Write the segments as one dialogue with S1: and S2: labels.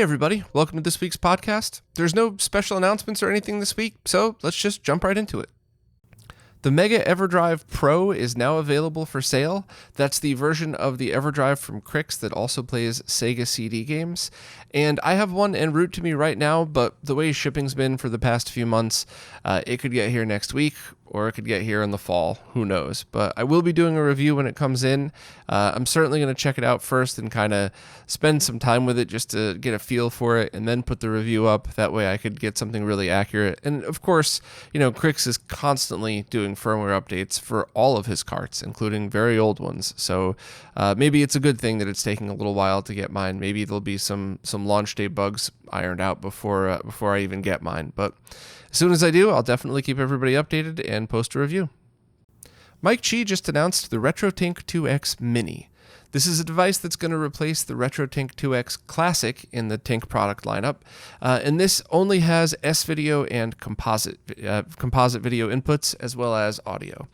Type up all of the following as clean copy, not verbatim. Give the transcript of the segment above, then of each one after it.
S1: Hey everybody, welcome to this week's podcast. There's no special announcements or anything this week, so let's just jump right into it. The Mega Everdrive Pro is now available for sale. That's the version of the Everdrive from Crix that also plays Sega CD games. And I have one en route to me right now, but the way shipping's been for the past few months, it could get here next week, or it could get here in the fall. Who knows? But I will be doing a review when it comes in. I'm certainly going to check it out first and kind of spend some time with it just to get a feel for it and then put the review up. That way I could get something really accurate. And of course, Crix is constantly doing firmware updates for all of his carts, including very old ones. So maybe it's a good thing that it's taking a little while to get mine. Maybe there'll be some launch day bugs ironed out before I even get mine. But as soon as I do, I'll definitely keep everybody updated and post a review. Mike Chi just announced the RetroTINK 2X Mini. This is a device that's going to replace the RetroTINK 2X Classic in the Tink product lineup, and this only has S-video and composite video inputs as well as audio.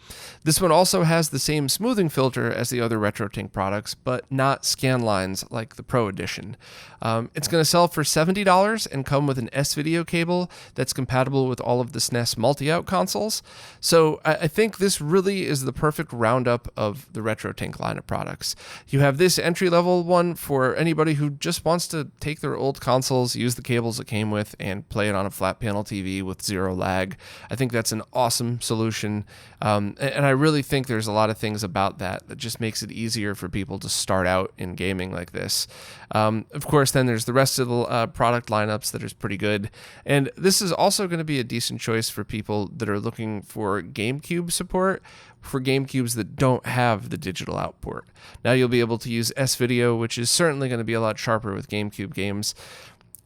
S1: This one also has the same smoothing filter as the other RetroTINK products, but not scan lines like the Pro Edition. It's going to sell for $70 and come with an S-video cable that's compatible with all of the SNES multi-out consoles. So I think this really is the perfect roundup of the RetroTINK line of products. You have this entry-level one for anybody who just wants to take their old consoles, use the cables it came with, and play it on a flat panel TV with zero lag. I think that's an awesome solution, and I really think there's a lot of things about that just makes it easier for people to start out in gaming like this. Of course, then there's the rest of the product lineups that is pretty good, and this is also going to be a decent choice for people that are looking for GameCube support for GameCubes that don't have the digital out port. Now you'll be able to use S-video, which is certainly going to be a lot sharper with GameCube games.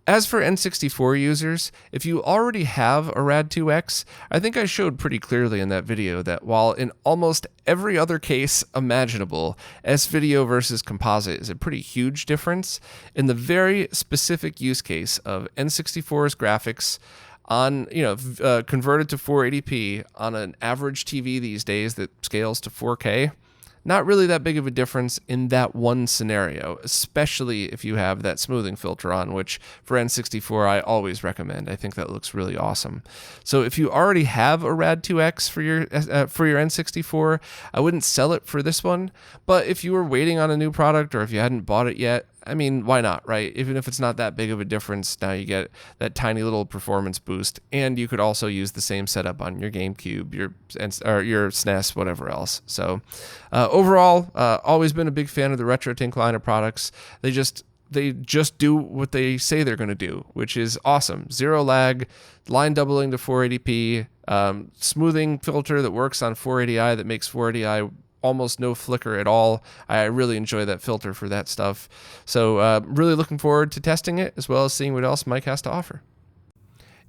S1: As for N64 users, if you already have a RAD2X, I think I showed pretty clearly in that video that while in almost every other case imaginable, S-video versus composite is a pretty huge difference, in the very specific use case of N64's graphics on, converted to 480p on an average TV these days that scales to 4K, not really that big of a difference in that one scenario, especially if you have that smoothing filter on, which for N64 I always recommend. I think that looks really awesome. So if you already have a RAD2X for your N64, I wouldn't sell it for this one. But if you were waiting on a new product or if you hadn't bought it yet, I mean, why not, right? Even if it's not that big of a difference, now you get that tiny little performance boost, and you could also use the same setup on your GameCube, your SNES, whatever else. So overall, always been a big fan of the RetroTINK line of products. They just do what they say they're going to do, which is awesome. Zero lag, line doubling to 480p, smoothing filter that works on 480i that makes 480i almost no flicker at all. I really enjoy that filter for that stuff. So really looking forward to testing it as well as seeing what else Mike has to offer.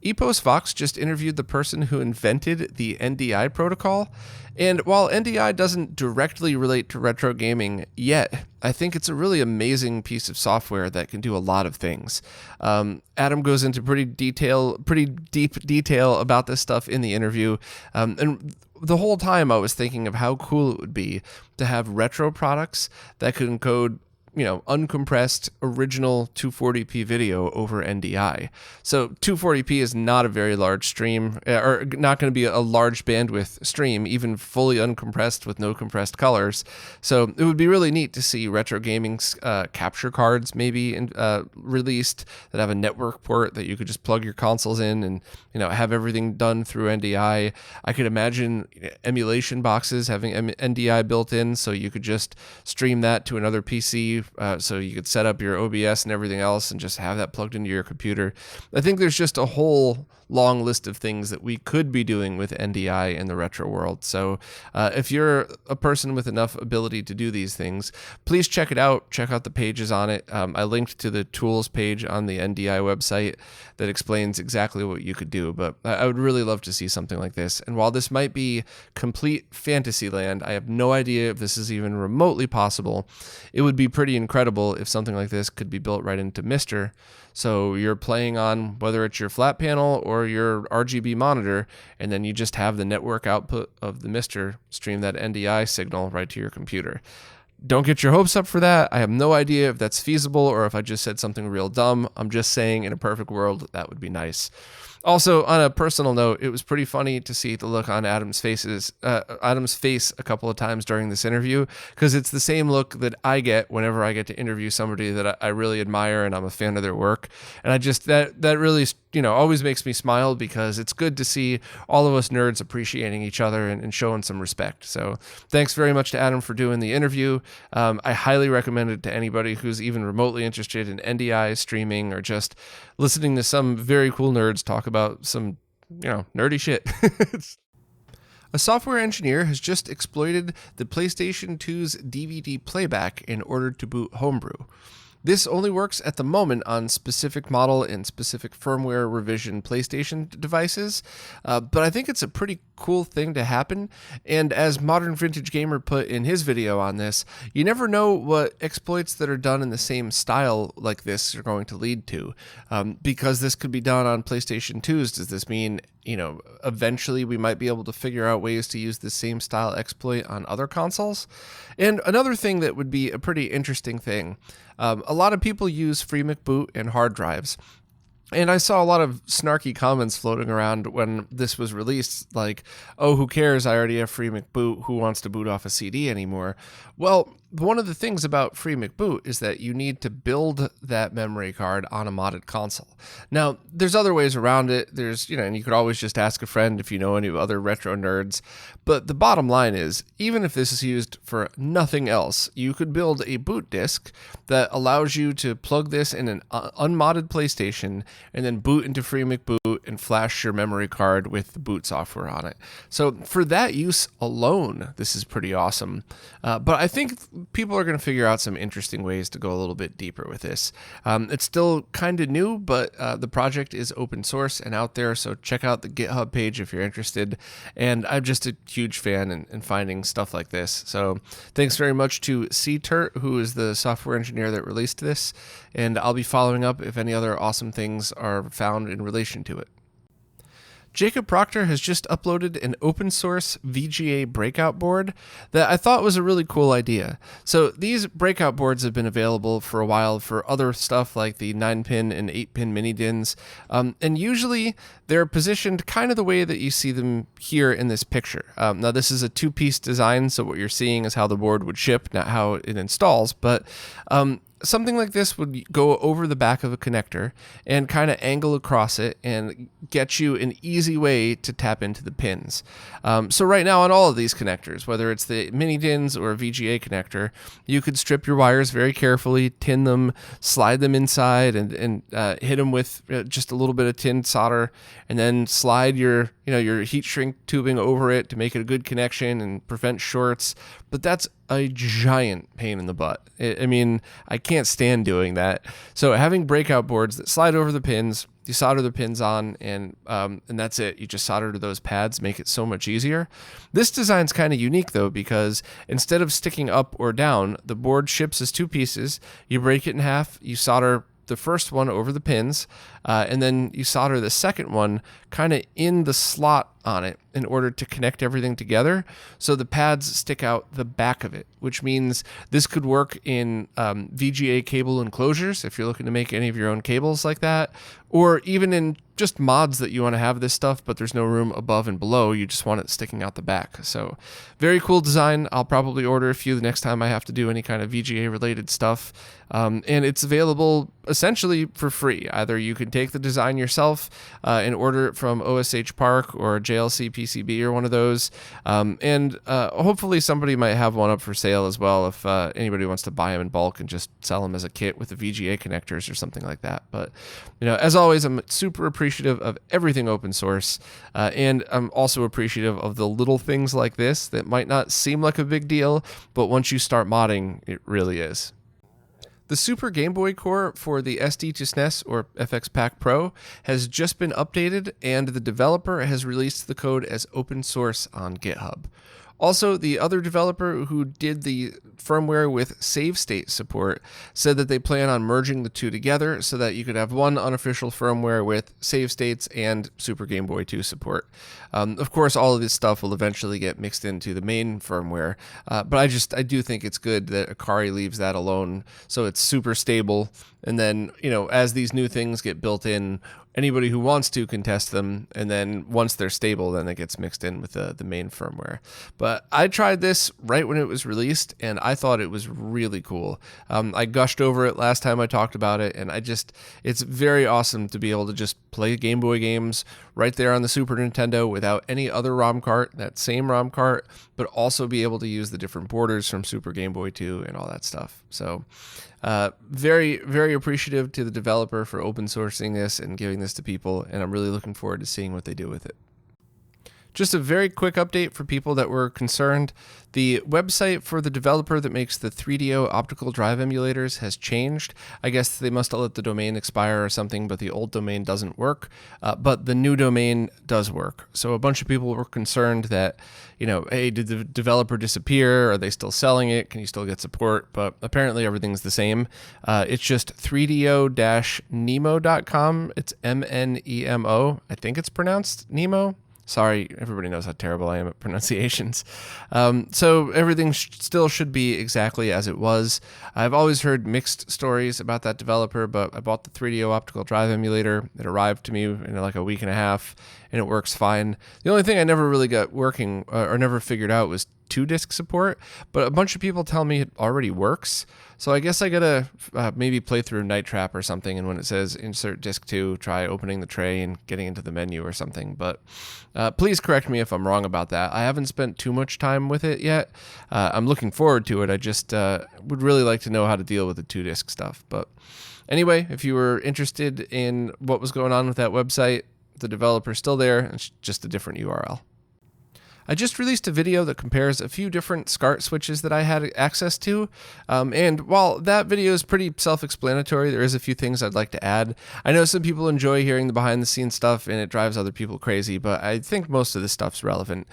S1: EposVox just interviewed the person who invented the NDI protocol, and while NDI doesn't directly relate to retro gaming yet, I think it's a really amazing piece of software that can do a lot of things. Adam goes into pretty deep detail about this stuff in the interview, and the whole time I was thinking of how cool it would be to have retro products that could encode uncompressed original 240p video over NDI. So 240p is not a very large stream, or not going to be a large bandwidth stream, even fully uncompressed with no compressed colors. So it would be really neat to see retro gaming's capture cards maybe released that have a network port that you could just plug your consoles in and have everything done through NDI. I could imagine emulation boxes having NDI built in, so you could just stream that to another PC. So you could set up your OBS and everything else and just have that plugged into your computer. I think there's just a whole long list of things that we could be doing with NDI in the retro world. So if you're a person with enough ability to do these things, please check it out. Check out the pages on it. I linked to the tools page on the NDI website that explains exactly what you could do. But I would really love to see something like this. And while this might be complete fantasy land, I have no idea if this is even remotely possible. It would be pretty incredible if something like this could be built right into Mister. So you're playing on whether it's your flat panel or your RGB monitor, and then you just have the network output of the Mister stream that NDI signal right to your computer. don't get your hopes up for that. I have no idea if that's feasible or if I just said something real dumb. I'm just saying in a perfect world, that would be nice. Also, on a personal note, it was pretty funny to see the look on Adam's face a couple of times during this interview, because it's the same look that I get whenever I get to interview somebody that I really admire and I'm a fan of their work. And I just, that really, always makes me smile, because it's good to see all of us nerds appreciating each other and showing some respect. So thanks very much to Adam for doing the interview. I highly recommend it to anybody who's even remotely interested in NDI streaming or just listening to some very cool nerds talk about some, nerdy shit. A software engineer has just exploited the PlayStation 2's DVD playback in order to boot Homebrew. This only works at the moment on specific model and specific firmware revision PlayStation devices, but I think it's a pretty cool thing to happen. And as Modern Vintage Gamer put in his video on this, you never know what exploits that are done in the same style like this are going to lead to, because this could be done on PlayStation 2s. Does this mean eventually we might be able to figure out ways to use the same style exploit on other consoles? And another thing that would be a pretty interesting thing, a lot of people use FreeMcBoot and hard drives. And I saw a lot of snarky comments floating around when this was released, like, oh, who cares? I already have FreeMcBoot. Who wants to boot off a CD anymore? Well, one of the things about FreeMcBoot is that you need to build that memory card on a modded console. Now, there's other ways around it. There's, and you could always just ask a friend if you know any other retro nerds. But the bottom line is, even if this is used for nothing else, you could build a boot disk that allows you to plug this in an unmodded PlayStation and then boot into FreeMcBoot and flash your memory card with the boot software on it. So for that use alone, this is pretty awesome. But I think people are going to figure out some interesting ways to go a little bit deeper with this. It's still kind of new, but the project is open source and out there, so check out the GitHub page if you're interested. And I'm just a huge fan in finding stuff like this. So thanks very much to CTurt, who is the software engineer that released this, and I'll be following up if any other awesome things are found in relation to it. Jacob Proctor has just uploaded an open source VGA breakout board that I thought was a really cool idea. So these breakout boards have been available for a while for other stuff like the 9-pin and 8-pin mini DINs, and usually they're positioned kind of the way that you see them here in this picture. Now this is a two-piece design, so what you're seeing is how the board would ship, not how it installs, but something like this would go over the back of a connector and kind of angle across it and get you an easy way to tap into the pins. So right now on all of these connectors, whether it's the mini DINs or a VGA connector, you could strip your wires very carefully, tin them, slide them inside, and hit them with just a little bit of tin solder, and then slide your heat shrink tubing over it to make it a good connection and prevent shorts. But that's a giant pain in the butt. I can't stand doing that. So having breakout boards that slide over the pins, you solder the pins on, and that's it. You just solder to those pads, make it so much easier. This design's kind of unique though, because instead of sticking up or down, the board ships as two pieces. You break it in half, you solder the first one over the pins, and then you solder the second one kind of in the slot on it in order to connect everything together, so the pads stick out the back of it, which means this could work in VGA cable enclosures if you're looking to make any of your own cables like that, or even in just mods that you want to have this stuff but there's no room above and below, you just want it sticking out the back. So very cool design. I'll probably order a few the next time I have to do any kind of VGA related stuff, and it's available essentially for free. Either you can take the design yourself and order it from OSH Park or JLC PCB or one of those, and hopefully somebody might have one up for sale as well if anybody wants to buy them in bulk and just sell them as a kit with the VGA connectors or something like that. But as always, I'm super appreciative of everything open source, and I'm also appreciative of the little things like this that might not seem like a big deal, but once you start modding, it really is. The Super Game Boy core for the SD to SNES or FXPak Pro has just been updated, and the developer has released the code as open source on GitHub. Also, the other developer who did the firmware with save state support said that they plan on merging the two together so that you could have one unofficial firmware with save states and Super Game Boy 2 support. Of course, all of this stuff will eventually get mixed into the main firmware, but I do think it's good that Akari leaves that alone so it's super stable. And then, as these new things get built in, anybody who wants to can test them, and then once they're stable, then it gets mixed in with the main firmware. But I tried this right when it was released, and I thought it was really cool. I gushed over it last time I talked about it, and it's very awesome to be able to just play Game Boy games right there on the Super Nintendo without any other ROM cart, that same ROM cart, but also be able to use the different borders from Super Game Boy 2 and all that stuff. So very, very appreciative to the developer for open sourcing this and giving this to people, and I'm really looking forward to seeing what they do with it. Just a very quick update for people that were concerned. The website for the developer that makes the 3DO optical drive emulators has changed. I guess they must have let the domain expire or something, but the old domain doesn't work. But the new domain does work. So a bunch of people were concerned that, hey, did the developer disappear? Are they still selling it? Can you still get support? But apparently everything's the same. It's just 3do-nemo.com. It's Mnemo. I think it's pronounced Nemo. Sorry, everybody knows how terrible I am at pronunciations. So everything still should be exactly as it was. I've always heard mixed stories about that developer, but I bought the 3DO optical drive emulator. It arrived to me in like a week and a half, and it works fine. The only thing I never really got working or never figured out was 2-disc support, but a bunch of people tell me it already works. So I guess I gotta maybe play through Night Trap or something, and when it says insert disc 2, try opening the tray and getting into the menu or something. But please correct me if I'm wrong about that. I haven't spent too much time with it yet. I'm looking forward to it. I just would really like to know how to deal with the 2-disc stuff. But anyway, if you were interested in what was going on with that website, the developer's still there. It's just a different URL. I just released a video that compares a few different SCART switches that I had access to, and while that video is pretty self-explanatory, there is a few things I'd like to add. I know some people enjoy hearing the behind-the-scenes stuff, and it drives other people crazy, but I think most of this stuff's relevant.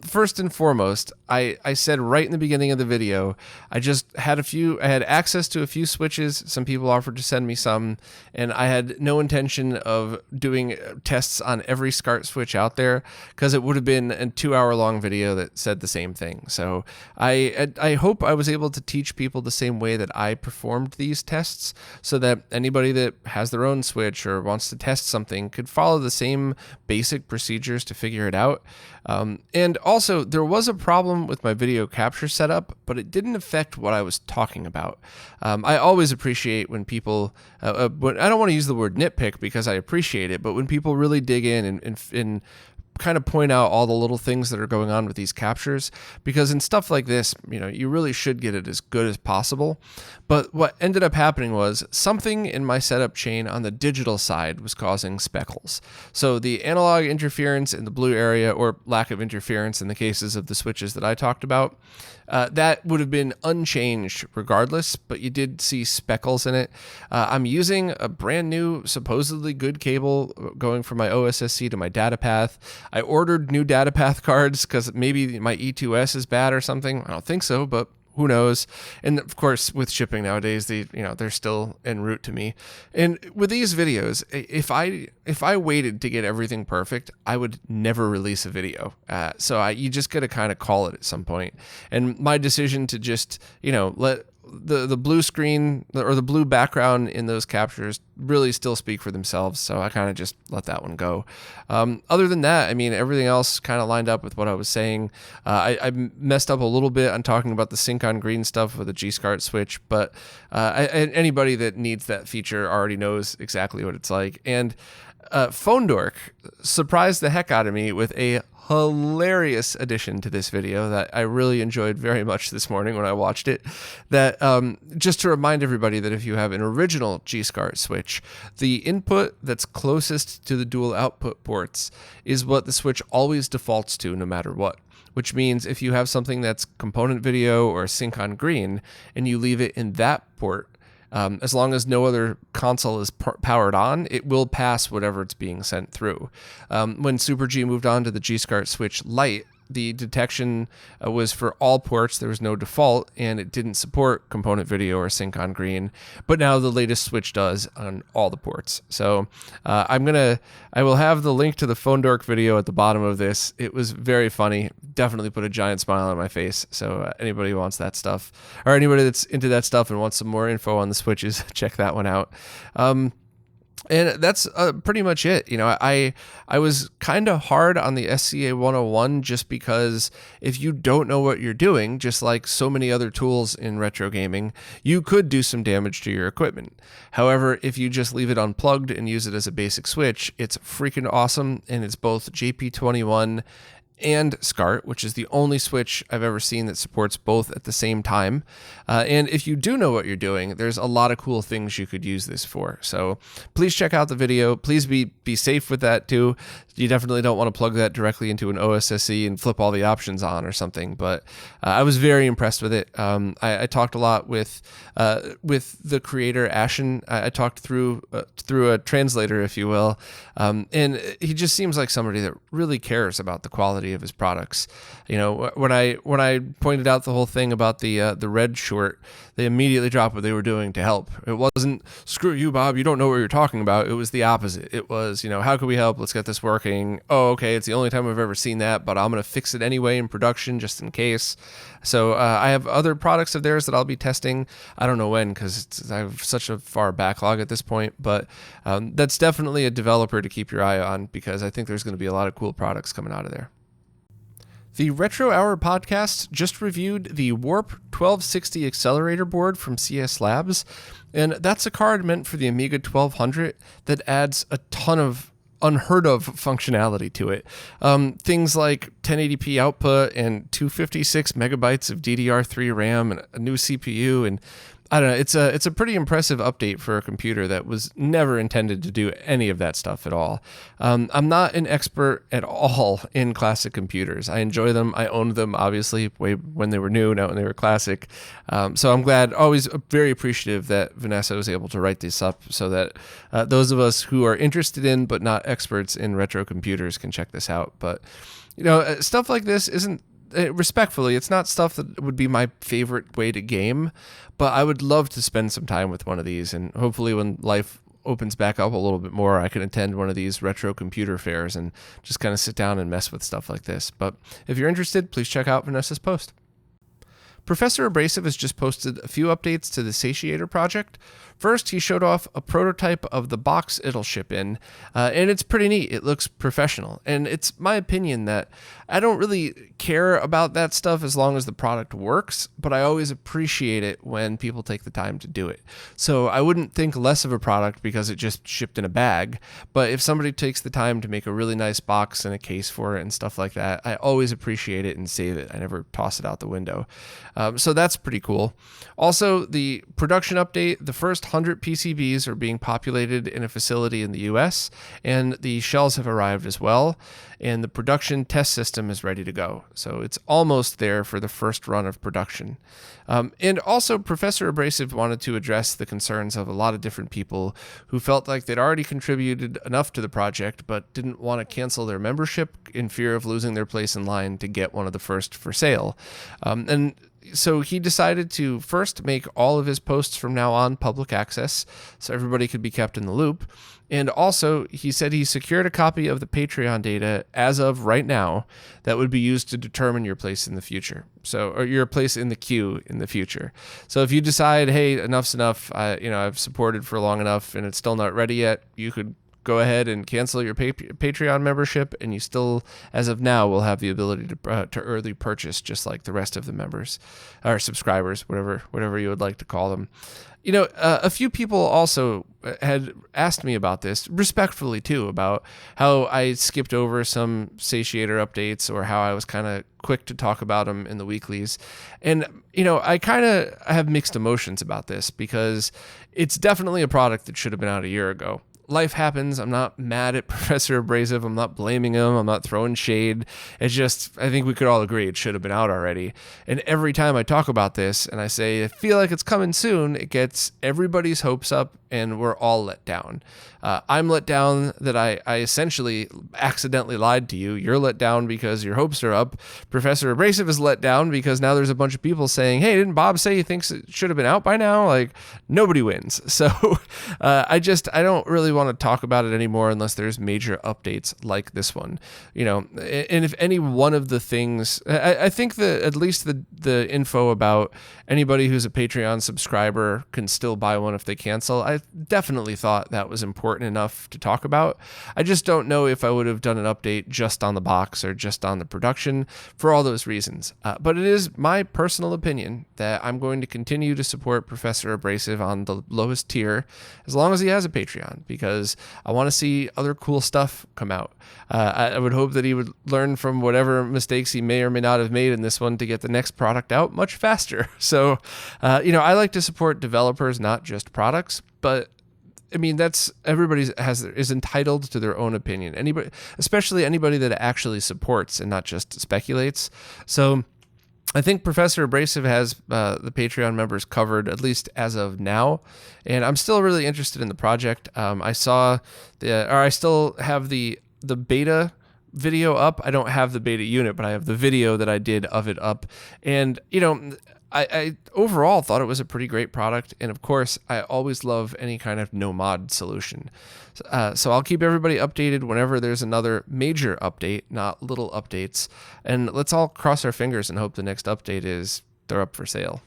S1: First and foremost, I said right in the beginning of the video, I had access to a few switches. Some people offered to send me some, and I had no intention of doing tests on every SCART switch out there, because it would have been a 2-hour-long video that said the same thing. So I hope I was able to teach people the same way that I performed these tests, so that anybody that has their own switch or wants to test something could follow the same basic procedures to figure it out. And also, there was a problem with my video capture setup, but it didn't affect what I was talking about. I always appreciate when people, I don't want to use the word nitpick because I appreciate it, but when people really dig in and kind of point out all the little things that are going on with these captures, because in stuff like this, you really should get it as good as possible. But what ended up happening was something in my setup chain on the digital side was causing speckles. So the analog interference in the blue area, or lack of interference in the cases of the switches that I talked about, that would have been unchanged regardless, but you did see speckles in it. I'm using a brand new, supposedly good cable going from my OSSC to my data path. I ordered new data path cards because maybe my E2S is bad or something. I don't think so, but who knows? And of course, with shipping nowadays, they're still en route to me. And with these videos, if I waited to get everything perfect, I would never release a video. So you just got to kind of call it at some point. And my decision to just let the blue screen or the blue background in those captures really still speak for themselves, so I kind of just let that one go. Other than that, everything else kind of lined up with what I was saying. I messed up a little bit on talking about the sync on green stuff with the G-SCART switch, but anybody that needs that feature already knows exactly what it's like. And Phone Dork surprised the heck out of me with a hilarious addition to this video that I really enjoyed very much this morning when I watched it. That just to remind everybody that if you have an original G-SCART switch, the input that's closest to the dual output ports is what the switch always defaults to no matter what. Which means if you have something that's component video or sync on green and you leave it in that port, as long as no other console is powered on, it will pass whatever it's being sent through. When Super G moved on to the G-SCART switch Lite, the detection was for all ports. There was no default, and it didn't support component video or sync on green. But now the latest switch does on all the ports. So I will have the link to the Phone Dork video at the bottom of this. It was very funny. Definitely put a giant smile on my face. So anybody who wants that stuff, or anybody that's into that stuff and wants some more info on the switches, check that one out. And that's pretty much it. You know, I was kind of hard on the SCA 101 just because if you don't know what you're doing, just like so many other tools in retro gaming, you could do some damage to your equipment. However, if you just leave it unplugged and use it as a basic switch, it's freaking awesome, and it's both JP21 and SCART, which is the only switch I've ever seen that supports both at the same time. And if you do know what you're doing, there's a lot of cool things you could use this for. So please check out the video. Please be safe with that too. You definitely don't want to plug that directly into an OSSE and flip all the options on or something. But I was very impressed with it. I talked a lot with the creator Ashen. I talked through a translator, if you will, and he just seems like somebody that really cares about the quality of his products. You know, when I pointed out the whole thing about the red short, they immediately dropped what they were doing to help. It wasn't, screw you, Bob, you don't know what you're talking about. It was the opposite. It was, you know, how can we help? Let's get this working. Oh, okay, it's the only time I've ever seen that, but I'm going to fix it anyway in production just in case. So I have other products of theirs that I'll be testing. I don't know when, because I have such a far backlog at this point, but that's definitely a developer to keep your eye on, because I think there's going to be a lot of cool products coming out of there. The Retro Hour podcast just reviewed the Warp 1260 accelerator board from CS Labs, and that's a card meant for the Amiga 1200 that adds a ton of unheard of functionality to it. Things like 1080p output and 256 megabytes of DDR3 RAM and a new CPU, and I don't know, it's a pretty impressive update for a computer that was never intended to do any of that stuff at all. I'm not an expert at all in classic computers. I enjoy them. I owned them, obviously, way when they were new, not when they were classic. So I'm glad, always very appreciative that Vanessa was able to write this up so that those of us who are interested in but not experts in retro computers can check this out. But, you know, stuff like this isn't, respectfully, it's not stuff that would be my favorite way to game, but I would love to spend some time with one of these, and hopefully when life opens back up a little bit more, I can attend one of these retro computer fairs and just kind of sit down and mess with stuff like this. But if you're interested, please check out Vanessa's post. Professor Abrasive has just posted a few updates to the Satiator project. First, he showed off a prototype of the box it'll ship in, and it's pretty neat. It looks professional, and it's my opinion that I don't really care about that stuff as long as the product works, but I always appreciate it when people take the time to do it. So I wouldn't think less of a product because it just shipped in a bag, but if somebody takes the time to make a really nice box and a case for it and stuff like that, I always appreciate it and save it. I never toss it out the window. So that's pretty cool. Also, the production update, the first 100 PCBs are being populated in a facility in the US, and the shells have arrived as well, and the production test system is ready to go. So it's almost there for the first run of production. And also, Professor Abrasive wanted to address the concerns of a lot of different people who felt like they'd already contributed enough to the project, but didn't want to cancel their membership in fear of losing their place in line to get one of the first for sale. And so he decided to first make all of his posts from now on public access so everybody could be kept in the loop. And also, he said he secured a copy of the Patreon data as of right now that would be used to determine your place in the future. So, or your place in the queue in the future. So if you decide, hey, enough's enough, I've supported for long enough and it's still not ready yet, you could go ahead and cancel your Patreon membership, and you still, as of now, will have the ability to early purchase just like the rest of the members or subscribers, whatever you would like to call them. You know, a few people also had asked me about this, respectfully too, about how I skipped over some Satiator updates or how I was kind of quick to talk about them in the weeklies. And, you know, I kind of have mixed emotions about this because it's definitely a product that should have been out a year ago. Life happens. I'm not mad at Professor Abrasive. I'm not blaming him. I'm not throwing shade. It's just, I think we could all agree it should have been out already. And every time I talk about this and I say, I feel like it's coming soon, it gets everybody's hopes up and we're all let down. I'm let down that I essentially accidentally lied to you. You're let down because your hopes are up. Professor Abrasive is let down because now there's a bunch of people saying, hey, didn't Bob say he thinks it should have been out by now? Like, nobody wins. So I don't really want to talk about it anymore unless there's major updates like this one. And if any one of the things, I think that at least the info about anybody who's a Patreon subscriber can still buy one if they cancel, I definitely thought that was important enough to talk about. I just don't know if I would have done an update just on the box or just on the production for all those reasons. But it is my personal opinion that I'm going to continue to support Professor Abrasive on the lowest tier as long as he has a Patreon, because I want to see other cool stuff come out. I would hope that he would learn from whatever mistakes he may or may not have made in this one to get the next product out much faster. So, I like to support developers, not just products, but I mean, everybody is entitled to their own opinion. Anybody, especially anybody that actually supports and not just speculates. So I think Professor Abrasive has the Patreon members covered, at least as of now. And I'm still really interested in the project. I still have the beta video up. I don't have the beta unit, but I have the video that I did of it up. And, I overall thought it was a pretty great product. And of course, I always love any kind of no mod solution. So I'll keep everybody updated whenever there's another major update, not little updates. And let's all cross our fingers and hope the next update is they're up for sale.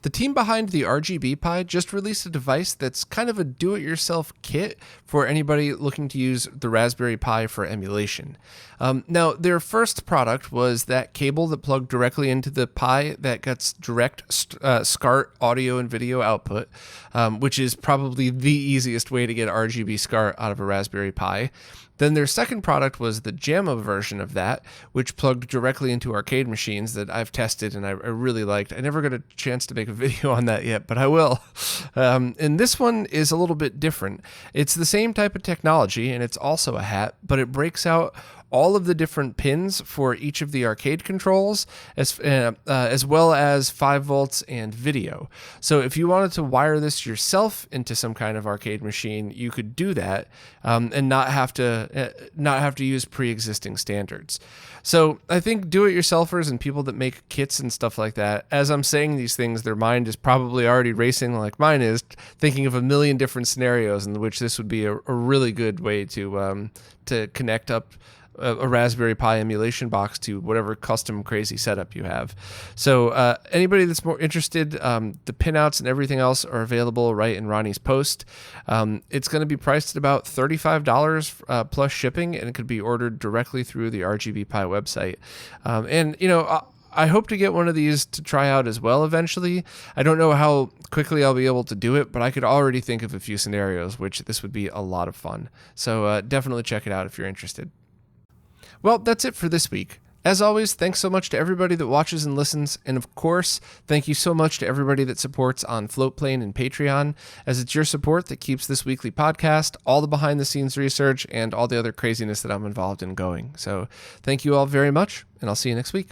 S1: The team behind the RGB-Pi just released a device that's kind of a do-it-yourself kit for anybody looking to use the Raspberry Pi for emulation. Now, their first product was that cable that plugged directly into the Pi that gets direct SCART audio and video output, which is probably the easiest way to get RGB SCART out of a Raspberry Pi. Then their second product was the JAMA version of that, which plugged directly into arcade machines that I've tested and I really liked. I never got a chance to make a video on that yet, but I will. And this one is a little bit different. It's the same type of technology, and it's also a hat, but it breaks out all of the different pins for each of the arcade controls, as well as 5 volts and video. So if you wanted to wire this yourself into some kind of arcade machine, you could do that and not have to use pre-existing standards. So I think do-it-yourselfers and people that make kits and stuff like that, as I'm saying these things, their mind is probably already racing like mine is, thinking of a million different scenarios in which this would be a really good way to connect up a Raspberry Pi emulation box to whatever custom crazy setup you have. So anybody that's more interested, the pinouts and everything else are available right in Ronnie's post. It's going to be priced at about $35 plus shipping, and it could be ordered directly through the RGB-Pi website. I hope to get one of these to try out as well eventually. I don't know how quickly I'll be able to do it, but I could already think of a few scenarios which this would be a lot of fun. So definitely check it out if you're interested. Well, that's it for this week. As always, thanks so much to everybody that watches and listens, and of course, thank you so much to everybody that supports on Floatplane and Patreon, as it's your support that keeps this weekly podcast, all the behind-the-scenes research, and all the other craziness that I'm involved in going. So thank you all very much, and I'll see you next week.